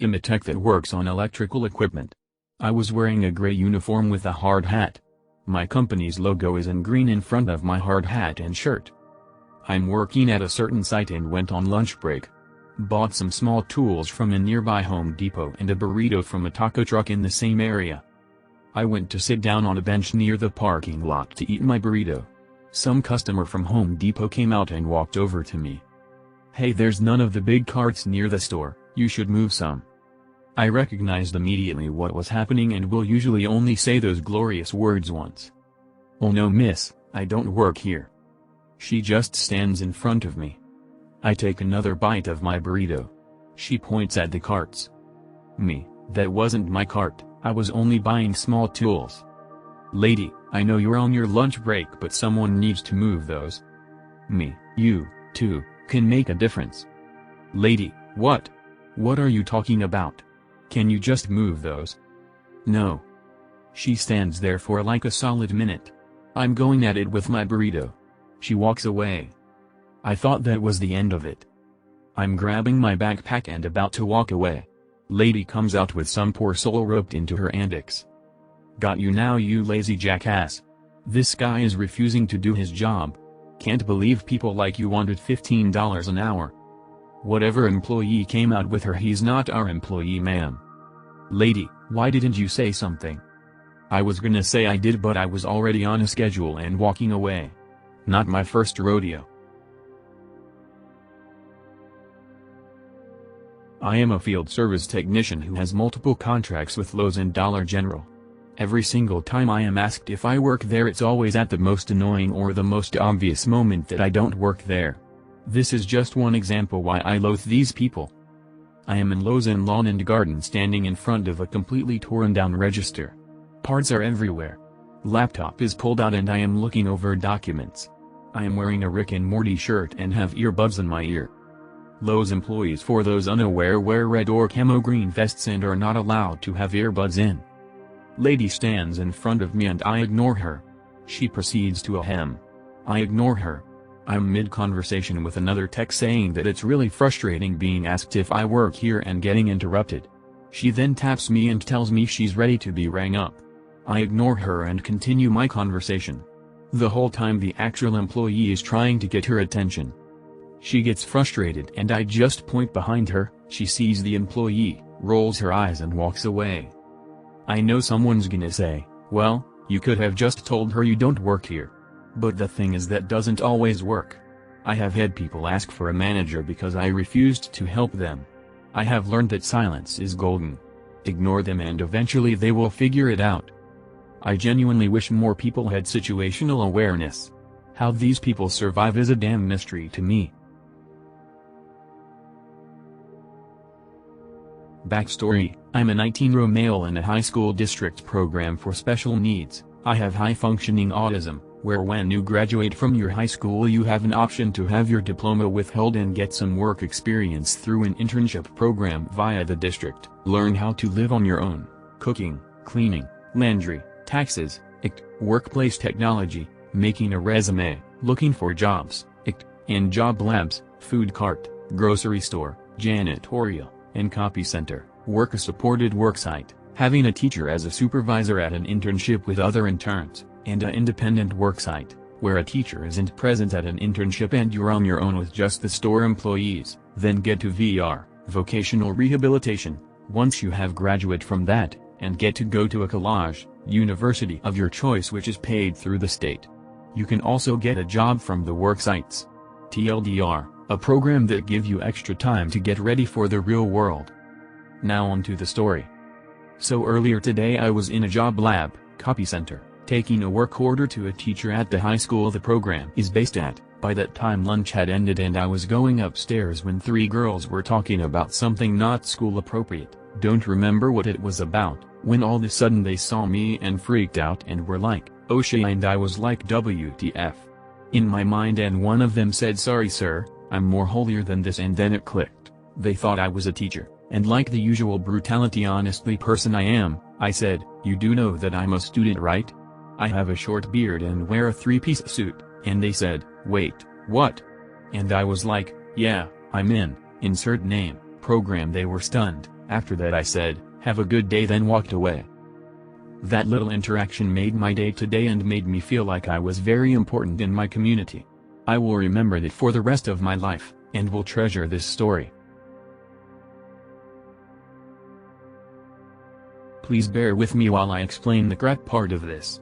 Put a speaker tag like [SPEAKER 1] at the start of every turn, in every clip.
[SPEAKER 1] I'm a tech that works on electrical equipment. I was wearing a gray uniform with a hard hat. My company's logo is in green in front of my hard hat and shirt. I'm working at a certain site and went on lunch break. Bought some small tools from a nearby Home Depot and a burrito from a taco truck in the same area. I went to sit down on a bench near the parking lot to eat my burrito. Some customer from Home Depot came out and walked over to me. "Hey, there's none of the big carts near the store, you should move some." I recognized immediately what was happening and will usually only say those glorious words once. "Oh no miss, I don't work here." She just stands in front of me. I take another bite of my burrito. She points at the carts. Me, that wasn't my cart, I was only buying small tools. "Lady, I know you're on your lunch break but someone needs to move those." Me, you, too, can make a difference. "Lady, what? What are you talking about? Can you just move those?" "No." She stands there for like a solid minute. I'm going at it with my burrito. She walks away. I thought that was the end of it. I'm grabbing my backpack and about to walk away. Lady comes out with some poor soul roped into her antics. "Got you now, you lazy jackass. This guy is refusing to do his job. Can't believe people like you wanted $15 an hour. Whatever employee came out with her, he's not our employee, ma'am." "Lady, why didn't you say something?" I was gonna say I did, but I was already on a schedule and walking away. Not my first rodeo. I am a field service technician who has multiple contracts with Lowe's and Dollar General. Every single time I am asked if I work there, it's always at the most annoying or the most obvious moment that I don't work there. This is just one example why I loathe these people. I am in Lowe's in Lawn and Garden, standing in front of a completely torn down register. Parts are everywhere. Laptop is pulled out and I am looking over documents. I am wearing a Rick and Morty shirt and have earbuds in my ear. Lowe's employees, for those unaware, wear red or camo green vests and are not allowed to have earbuds in. Lady stands in front of me and I ignore her. She proceeds to ahem. I ignore her. I'm mid-conversation with another tech saying that it's really frustrating being asked if I work here and getting interrupted. She then taps me and tells me she's ready to be rang up. I ignore her and continue my conversation. The whole time the actual employee is trying to get her attention. She gets frustrated and I just point behind her. She sees the employee, rolls her eyes and walks away. I know someone's gonna say, "Well, you could have just told her you don't work here." But the thing is, that doesn't always work. I have had people ask for a manager because I refused to help them. I have learned that silence is golden. Ignore them and eventually they will figure it out. I genuinely wish more people had situational awareness. How these people survive is a damn mystery to me. Backstory: I'm a 19-year-old male in a high school district program for special needs. I have high-functioning autism, where when you graduate from your high school you have an option to have your diploma withheld and get some work experience through an internship program via the district. Learn how to live on your own: cooking, cleaning, laundry, taxes, workplace technology, making a resume, looking for jobs, and job labs, food cart, grocery store, janitorial, and copy center, work a supported worksite, having a teacher as a supervisor at an internship with other interns, and an independent worksite, where a teacher isn't present at an internship and you're on your own with just the store employees. Then get to VR, vocational rehabilitation, once you have graduate from that, and get to go to a college, university of your choice which is paid through the state. You can also get a job from the worksites. TLDR, a program that give you extra time to get ready for the real world. Now on to the story. So earlier today I was in a job lab, copy center, taking a work order to a teacher at the high school the program is based at. By that time lunch had ended and I was going upstairs when 3 girls were talking about something not school appropriate. Don't remember what it was about, when all of a sudden they saw me and freaked out and were like, "Oh shit," and I was like, WTF. In my mind, and one of them said, "Sorry sir, I'm more holier than this," and then it clicked. They thought I was a teacher, and like the usual brutality honestly person I am, I said, "You do know that I'm a student, right? I have a short beard and wear a 3-piece suit," and they said, "Wait, what?" And I was like, "Yeah, I'm in, insert name, program." They were stunned, After that I said, "Have a good day," then walked away. That little interaction made my day today and made me feel like I was very important in my community. I will remember that for the rest of my life, and will treasure this story. Please bear with me while I explain the crap part of this.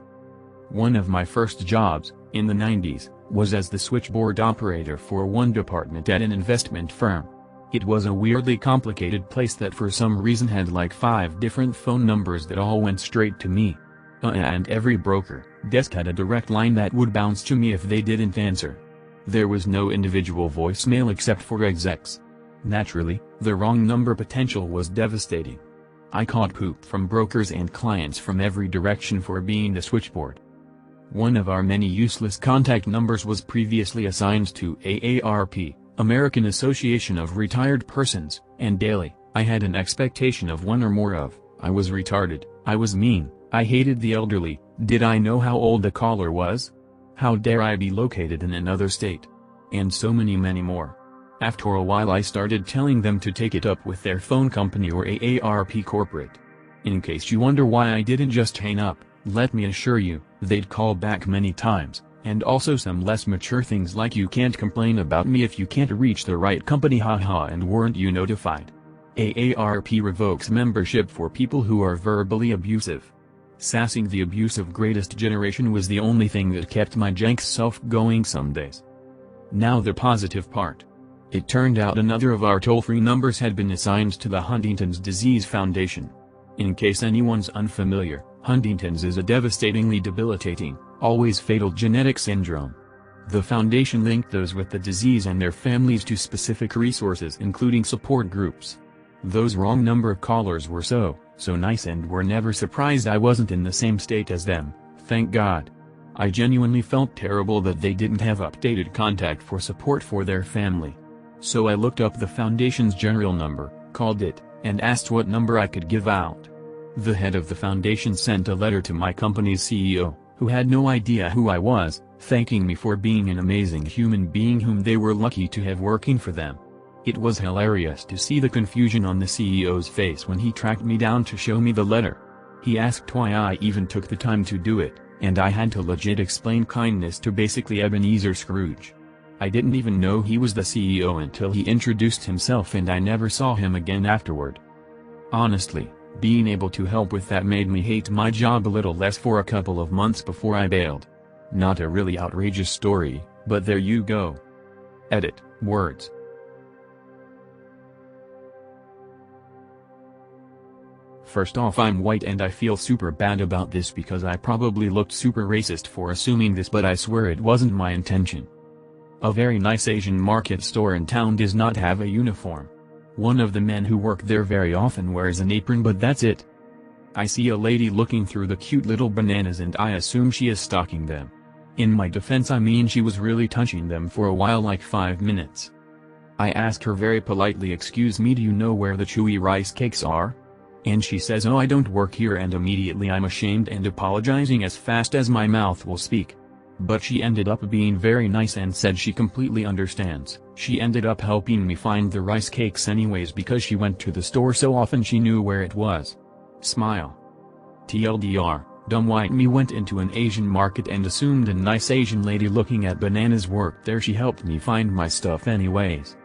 [SPEAKER 1] One of my first jobs, in the 90s, was as the switchboard operator for one department at an investment firm. It was a weirdly complicated place that for some reason had like 5 different phone numbers that all went straight to me. And every broker desk had a direct line that would bounce to me if they didn't answer. There was no individual voicemail except for execs. Naturally, the wrong number potential was devastating. I caught poop from brokers and clients from every direction for being the switchboard. One of our many useless contact numbers was previously assigned to AARP, American Association of Retired Persons, and daily, I had an expectation of one or more of, I was retarded, I was mean, I hated the elderly, did I know how old the caller was? How dare I be located in another state? And so many more. After a while I started telling them to take it up with their phone company or AARP corporate. In case you wonder why I didn't just hang up, let me assure you, they'd call back many times, and also some less mature things like "You can't complain about me if you can't reach the right company, haha, and weren't you notified?" AARP revokes membership for people who are verbally abusive. Sassing the abusive greatest generation was the only thing that kept my jank self going some days. Now the positive part. It turned out another of our toll-free numbers had been assigned to the Huntington's Disease Foundation. In case anyone's unfamiliar, Huntington's is a devastatingly debilitating, always fatal genetic syndrome. The foundation linked those with the disease and their families to specific resources including support groups. Those wrong number of callers were so nice and were never surprised I wasn't in the same state as them, thank God. I genuinely felt terrible that they didn't have updated contact for support for their family. So I looked up the foundation's general number, called it, and asked what number I could give out. The head of the foundation sent a letter to my company's CEO, who had no idea who I was, thanking me for being an amazing human being whom they were lucky to have working for them. It was hilarious to see the confusion on the CEO's face when he tracked me down to show me the letter. He asked why I even took the time to do it, and I had to legit explain kindness to basically Ebenezer Scrooge. I didn't even know he was the CEO until he introduced himself and I never saw him again afterward. Honestly, being able to help with that made me hate my job a little less for a couple of months before I bailed. Not a really outrageous story, but there you go. Edit, words. First off, I'm white and I feel super bad about this because I probably looked super racist for assuming this, but I swear it wasn't my intention. A very nice Asian market store in town does not have a uniform. One of the men who work there very often wears an apron, but that's it. I see a lady looking through the cute little bananas and I assume she is stalking them. In my defense, I mean she was really touching them for a while, like 5 minutes. I ask her very politely, "Excuse me, do you know where the chewy rice cakes are?" And she says, "Oh, I don't work here," and immediately I'm ashamed and apologizing as fast as my mouth will speak. But she ended up being very nice and said she completely understands. She ended up helping me find the rice cakes anyways because she went to the store so often she knew where it was. Smile. TLDR, dumb white me went into an Asian market and assumed a nice Asian lady looking at bananas worked there. She helped me find my stuff anyways.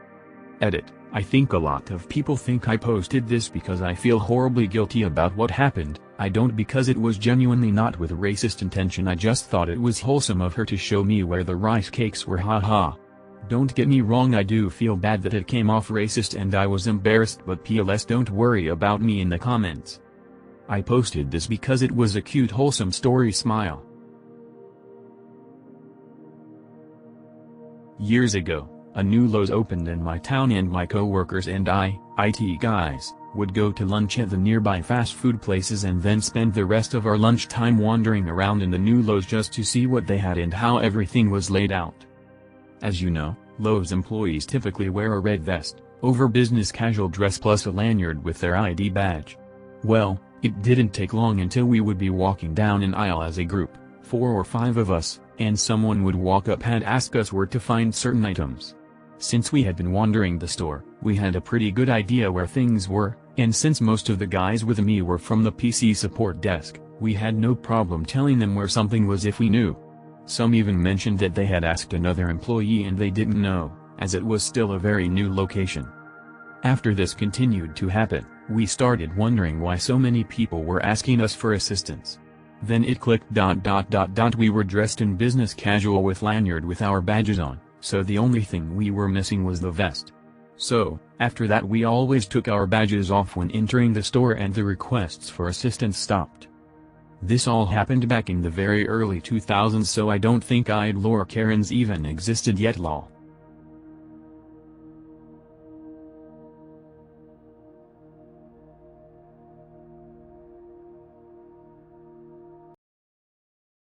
[SPEAKER 1] Edit. I think a lot of people think I posted this because I feel horribly guilty about what happened. I don't, because it was genuinely not with racist intention. I just thought it was wholesome of her to show me where the rice cakes were, haha. Don't get me wrong, I do feel bad that it came off racist and I was embarrassed, but PLS don't worry about me in the comments. I posted this because it was a cute wholesome story, smile. Years ago, a new Lowe's opened in my town and my co-workers and I, IT guys, would go to lunch at the nearby fast food places and then spend the rest of our lunchtime wandering around in the new Lowe's just to see what they had and how everything was laid out. As you know, Lowe's employees typically wear a red vest, over business casual dress plus a lanyard with their ID badge. Well, it didn't take long until we would be walking down an aisle as a group, 4 or 5 of us, and someone would walk up and ask us where to find certain items. Since we had been wandering the store, we had a pretty good idea where things were, and since most of the guys with me were from the PC support desk, we had no problem telling them where something was if we knew. Some even mentioned that they had asked another employee and they didn't know, as it was still a very new location. After this continued to happen, we started wondering why so many people were asking us for assistance. Then it clicked. We were dressed in business casual with lanyard with our badges on, so the only thing we were missing was the vest. So, after that we always took our badges off when entering the store and the requests for assistance stopped. This all happened back in the very early 2000s, so I don't think IDontWorkHereLady even existed yet lol.